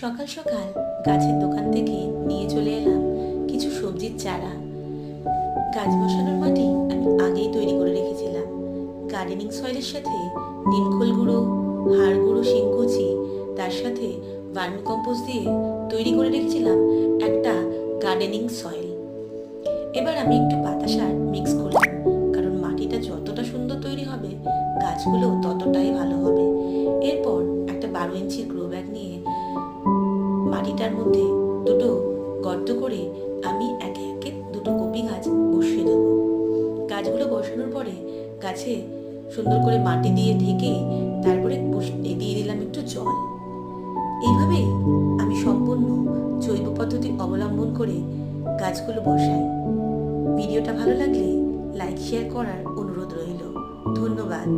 সকাল সকাল গাছের দোকান থেকে নিয়ে চলে এলাম কিছু সবজির চারা। গাছ বসানোর মাটি আমি আগেই তৈরি করে রেখেছিলাম। গার্ডেনিং সয়েলের সাথে নিমখোল গুঁড়ো, হাড় গুঁড়ো, শিংকুচি, তার সাথে ভার্মি কম্পোস্ট দিয়ে তৈরি করে রেখেছিলাম একটা গার্ডেনিং সয়েল। এবার আমি একটু পাতা সার মিক্স করলাম, কারণ মাটিটা যতটা সুন্দর তৈরি হবে গাছগুলো ততটাই ভালো হবে। এরপর একটা 12 ইঞ্চির গ্রো ব্যাগ নিয়ে মাটিটার মধ্যে দুটো গর্ত করে আমি একে একে দুটো কপি গাছ বসিয়ে দেবো। গাছগুলো বসানোর পরে গাছে সুন্দর করে মাটি দিয়ে ঢেকে তারপরে দিয়ে দিলাম একটু জল। এইভাবেই আমি সম্পূর্ণ জৈব পদ্ধতি অবলম্বন করে গাছগুলো বসাই। ভিডিওটা ভালো লাগলে লাইক শেয়ার করার অনুরোধ রইল। ধন্যবাদ।